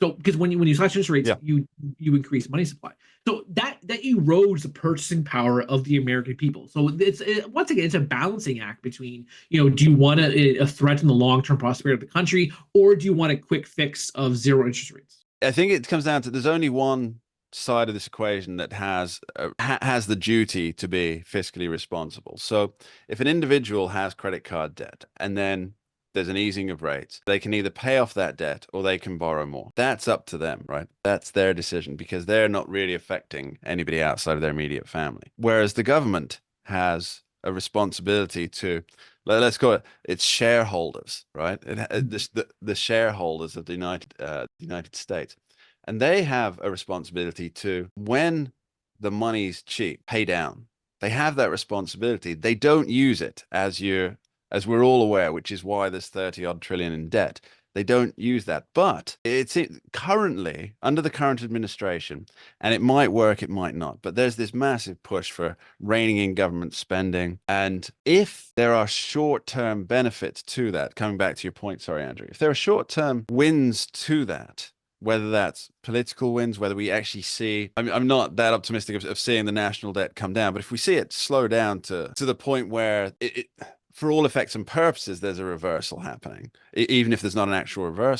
So because when you slash interest rates, Yeah. you increase money supply. So that erodes the purchasing power of the American people. So once again, it's a balancing act between, do you want a threaten the long term prosperity of the country, or do you want a quick fix of zero interest rates? I think it comes down to there's only one side of this equation that has the duty to be fiscally responsible. So if an individual has credit card debt and then there's an easing of rates, they can either pay off that debt or they can borrow more. That's up to them, right? That's their decision because they're not really affecting anybody outside of their immediate family. Whereas the government has a responsibility to, let's call it, it's shareholders, right? The shareholders of the United States, and they have a responsibility to, when the money's cheap, pay down. They have that responsibility. They don't use it, as we're all aware, which is why there's 30 odd trillion in debt. They don't use that, but currently under the current administration, and it might work, it might not. But there's this massive push for reining in government spending. And if there are short-term benefits to that, coming back to your point, sorry, Andrew, if there are short-term wins to that, whether that's political wins, whether we actually see, I'm not that optimistic of seeing the national debt come down, but if we see it slow down to the point where for all effects and purposes, there's a reversal happening, even if there's not an actual reversal.